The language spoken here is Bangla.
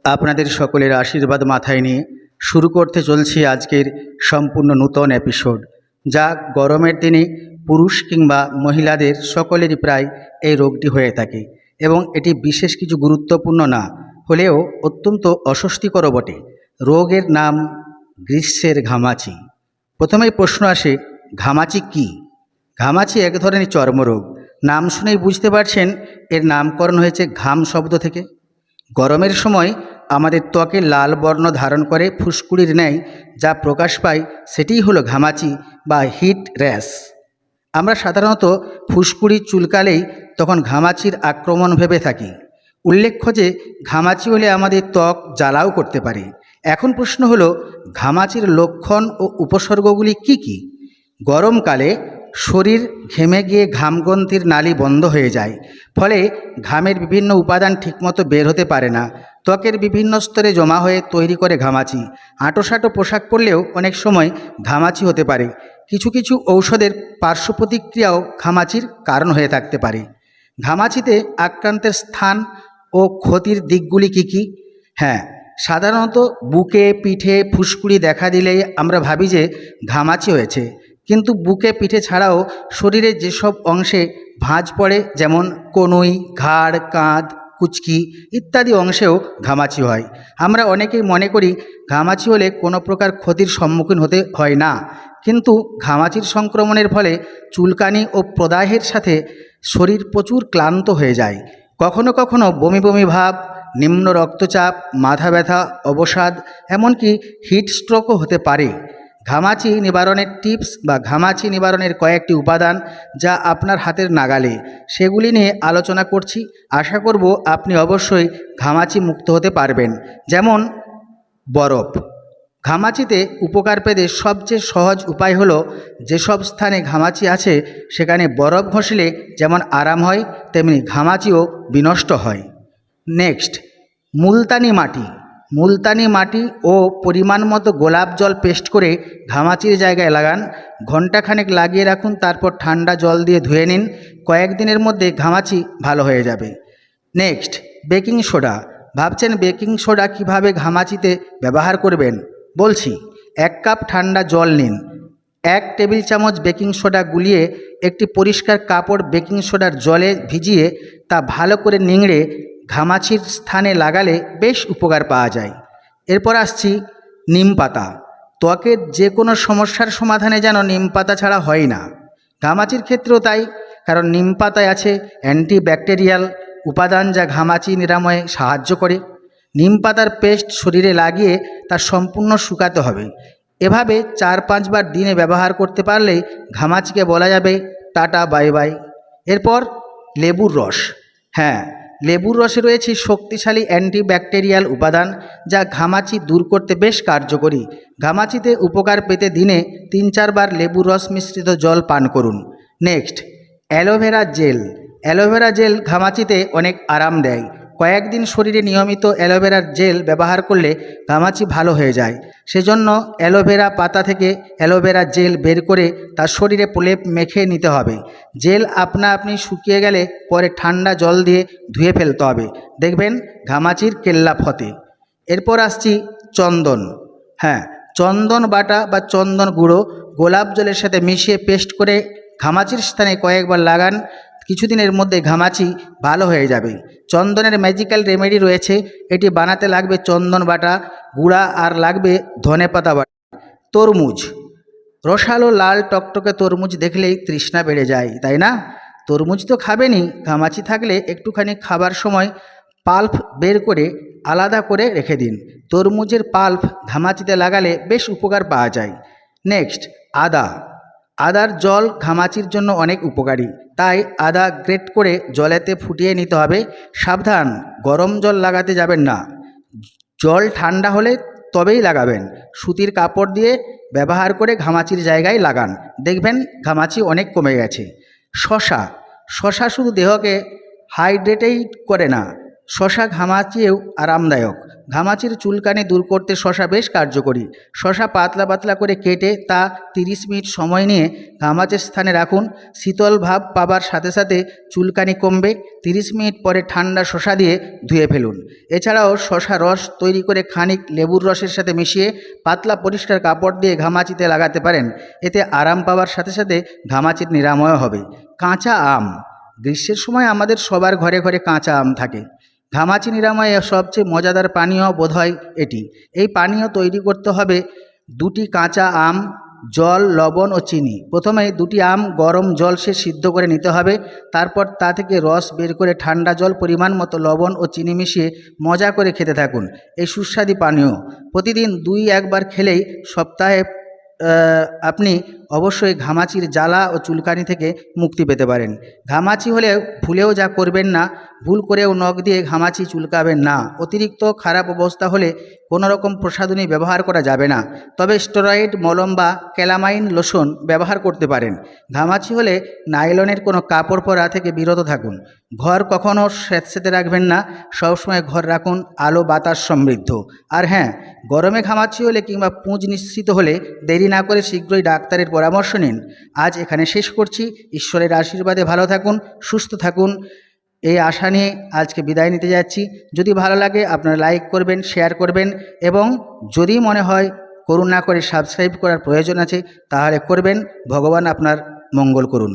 আপনাদের সকলের আশীর্বাদ মাথায় নিয়ে শুরু করতে চলছি আজকের সম্পূর্ণ নূতন এপিসোড, যা গরমের দিনে পুরুষ কিংবা মহিলাদের সকলেরই প্রায় এই রোগটি হয়ে থাকে এবং এটি বিশেষ কিছু গুরুত্বপূর্ণ না হলেও অত্যন্ত অস্বস্তিকর বটে। রোগের নাম গ্রীষ্মের ঘামাচি। প্রথমেই প্রশ্ন আসে, ঘামাচি কি? ঘামাচি এক ধরনের চর্মরোগ। নাম শুনেই বুঝতে পারছেন এর নামকরণ হয়েছে ঘাম শব্দ থেকে। গরমের সময় আমাদের ত্বকে লাল বর্ণ ধারণ করে ফুসকুড়ির ন্যায় যা প্রকাশ পায় সেটিই হলো ঘামাচি বা হিট র্যাশ। আমরা সাধারণত ফুসকুড়ি চুলকালেই তখন ঘামাচির আক্রমণ ভেবে থাকি। উল্লেখ্য যে ঘামাচি হলে আমাদের ত্বক জ্বালাও করতে পারে। এখন প্রশ্ন হলো, ঘামাচির লক্ষণ ও উপসর্গগুলি কি কি? গরমকালে শরীর ঘেমে গিয়ে ঘামগ্রন্থির নালী বন্ধ হয়ে যায়, ফলে ঘামের বিভিন্ন উপাদান ঠিকমতো বের হতে পারে না। ত্বকের বিভিন্ন স্তরে জমা হয়ে তৈরি করে ঘামাচি। আঁটোসাঁটো পোশাক পরলেও অনেক সময় ঘামাচি হতে পারে। কিছু কিছু ঔষধের পার্শ্ব প্রতিক্রিয়াও ঘামাচির কারণ হয়ে থাকতে পারে। ঘামাচিতে আক্রান্তের স্থান ও ক্ষতির দিকগুলি কি কি? হ্যাঁ, সাধারণত বুকে পিঠে ফুসকুড়ি দেখা দিলেই আমরা ভাবি যে ঘামাচি হয়েছে, কিন্তু বুকে পিঠে ছাড়াও শরীরের যেসব অংশে ভাঁজ পড়ে, যেমন কনুই, ঘাড়, কাঁধ, কুচকি ইত্যাদি অংশেও ঘামাচি হয়। আমরা অনেকেই মনে করি ঘামাচি হলে কোনো প্রকার ক্ষতির সম্মুখীন হতে হয় না, কিন্তু ঘামাচির সংক্রমণের ফলে চুলকানি ও প্রদাহের সাথে শরীর প্রচুর ক্লান্ত হয়ে যায়। কখনো কখনো বমি বমি ভাব, নিম্ন রক্তচাপ, মাথা ব্যথা, অবসাদ, এমনকি হিট স্ট্রোকও হতে পারে। ঘামাচি নিবারণের টিপস বা ঘামাচি নিবারণের কয়েকটি উপাদান যা আপনার হাতের নাগালে, সেগুলি নিয়ে আলোচনা করছি। আশা করব আপনি অবশ্যই ঘামাচি মুক্ত হতে পারবেন। যেমন বরফ। ঘামাচিতে উপকার পেতে সবচেয়ে সহজ উপায় হলো, যেসব স্থানে ঘামাচি আছে সেখানে বরফ ঘষলে যেমন আরাম হয়, তেমনি ঘামাচিও বিনষ্ট হয়। নেক্সট, মুলতানি মাটি। মুলতানি মাটি ও পরিমাণ মতো গোলাপ জল পেস্ট করে ঘামাচির জায়গায় লাগান। ঘণ্টাখানেক লাগিয়ে রাখুন, তারপর ঠান্ডা জল দিয়ে ধুয়ে নিন। কয়েকদিনের মধ্যে ঘামাচি ভালো হয়ে যাবে। Next, baking soda. ভাবছেন বেকিং সোডা কিভাবে ঘামাচিতে ব্যবহার করবেন? বলছি। 1 কাপ ঠান্ডা জল নিন, 1 টেবিল চামচ বেকিং সোডা গুলিয়ে একটি পরিষ্কার কাপড় বেকিং সোডার জলে ভিজিয়ে তা ভালো করে নিংড়ে ঘামাচির স্থানে লাগালে বেশ উপকার পাওয়া যায়। এরপর আসছি নিম পাতা। ত্বকের যে কোনো সমস্যার সমাধানে যেন নিম পাতা ছাড়া হয় না, ঘামাচির ক্ষেত্রেও তাই, কারণ নিম পাতায় আছে অ্যান্টিব্যাকটেরিয়াল উপাদান যা ঘামাচি নিরাময়ে সাহায্য করে। নিম পাতার পেস্ট শরীরে লাগিয়ে তা সম্পূর্ণ শুকাতে হবে। এভাবে 4-5 বার দিনে ব্যবহার করতে পারলেই ঘামাচিকে বলা যাবে টাটা বাই বাই। এরপর লেবুর রস। হ্যাঁ, লেবুর রসে রয়েছে শক্তিশালী অ্যান্টিব্যাকটেরিয়াল উপাদান যা ঘামাচি দূর করতে বেশ কার্যকরী। ঘামাচিতে উপকার পেতে দিনে 3-4 বার লেবুর রস মিশ্রিত জল পান করুন। Next, aloe vera gel. Aloe vera gel ঘামাচিতে অনেক আরাম দেয়। কয়েকদিন শরীরে নিয়মিত অ্যালোভেরার জেল ব্যবহার করলে ঘামাচি ভালো হয়ে যায়। সেজন্য অ্যালোভেরা পাতা থেকে অ্যালোভেরা জেল বের করে তার শরীরে প্রলেপ মেখে নিতে হবে। জেল আপনা আপনি শুকিয়ে গেলে পরে ঠান্ডা জল দিয়ে ধুয়ে ফেলতে হবে, দেখবেন ঘামাচির কেল্লা ফতে। এরপর আসছি চন্দন। হ্যাঁ, চন্দন বাটা বা চন্দন গুঁড়ো গোলাপ জলের সাথে মিশিয়ে পেস্ট করে ঘামাচির স্থানে কয়েকবার লাগান। কিছুদিনের মধ্যে ঘামাচি ভালো হয়ে যাবে। চন্দনের ম্যাজিক্যাল রেমেডি রয়েছে। এটি বানাতে লাগবে চন্দন বাটা গুঁড়া আর লাগবে ধনেপাতা বাটা। তরমুজ। রসালো লাল টকটকে তরমুজ দেখলেই তৃষ্ণা বেড়ে যায়, তাই না? তরমুজ তো খাবেনই, ঘামাচি থাকলে একটুখানি খাবার সময় পাল্প বের করে আলাদা করে রেখে দিন। তরমুজের পাল্প ঘামাচিতে লাগালে বেশ উপকার পাওয়া যায়। নেক্সট, আদা। আদার জল ঘামাচির জন্য অনেক উপকারী, তাই আদা গ্রেট করে জলেতে ফুটিয়ে নিতে হবে। সাবধান, গরম জল লাগাতে যাবেন না, জল ঠান্ডা হলে তবেই লাগাবেন। সুতির কাপড় দিয়ে ব্যবহার করে ঘামাচির জায়গায় লাগান, দেখবেন ঘামাচি অনেক কমে গেছে। শসা। শসা শুধু দেহকে হাইড্রেটেই করে না, শসা ঘামাচিও আরামদায়ক। ঘামাচির চুলকানি দূর করতে শশা বেশ কার্যকরী। শশা পাতলা পাতলা করে কেটে তা 30 মিনিট সময় নিয়ে ঘামাচির স্থানে রাখুন। শীতল ভাব পাবার সাথে সাথে চুলকানি কমবে। 30 মিনিট পরে ঠান্ডা শশা দিয়ে ধুয়ে ফেলুন। এছাড়াও শশা রস তৈরি করে খানিক লেবুর রসের সাথে মিশিয়ে পাতলা পরিষ্কার কাপড় দিয়ে ঘামাচিতে লাগাতে পারেন। এতে আরাম পাওয়ার সাথে সাথে ঘামাচির নিরাময় হবে। কাঁচা আম, গ্রীষ্মের সময় আমাদের সবার ঘরে ঘরে কাঁচা আম থাকে। ঘামাচি নিরাময়ে সবচেয়ে মজাদার পানীয় বোধহয় এটি। এই পানীয় তৈরি করতে হবে 2টি কাঁচা আম, জল, লবণ ও চিনি। প্রথমে 2টি আম গরম জল সে সিদ্ধ করে নিতে হবে। তারপর তা থেকে রস বের করে ঠান্ডা জল পরিমাণ মতো লবণ ও চিনি মিশিয়ে মজা করে খেতে থাকুন। এই সুস্বাদু পানীয় প্রতিদিন 2-1 বার খেলেই সপ্তাহে আপনি অবশ্যই ঘামাচির জ্বালা ও চুলকানি থেকে মুক্তি পেতে পারেন। ঘামাচি হলে ভুলেও যা করবেন না, ভুল করেও নখ দিয়ে ঘামাচি চুলকাবেন না। অতিরিক্ত খারাপ অবস্থা হলে কোনো রকম প্রসাধনী ব্যবহার করা যাবে না, তবে স্টেরয়েড মলম বা ক্যালামাইন লোশন ব্যবহার করতে পারেন। ঘামাচি হলে নাইলনের কোনো কাপড় পরা থেকে বিরত থাকুন। ঘর কখনও স্যাঁতসেঁতে রাখবেন না, সবসময় ঘর রাখুন আলো বাতাস সমৃদ্ধ। আর হ্যাঁ, গরমে ঘামাচি হলে কিংবা পুঁজ নিঃসৃত হলে দেরি না করে শীঘ্রই ডাক্তারের পরামর্শ নিন। আজ এখানে শেষ করছি। ঈশ্বরের আশীর্বাদে ভালো থাকুন, সুস্থ থাকুন, এই আশা নিয়ে আজকে বিদায় নিতে যাচ্ছি। যদি ভালো লাগে আপনারা লাইক করবেন, শেয়ার করবেন এবং যদি মনে হয় করুণা করে সাবস্ক্রাইব করার প্রয়োজন আছে তাহলে করবেন। ভগবান আপনার মঙ্গল করুন।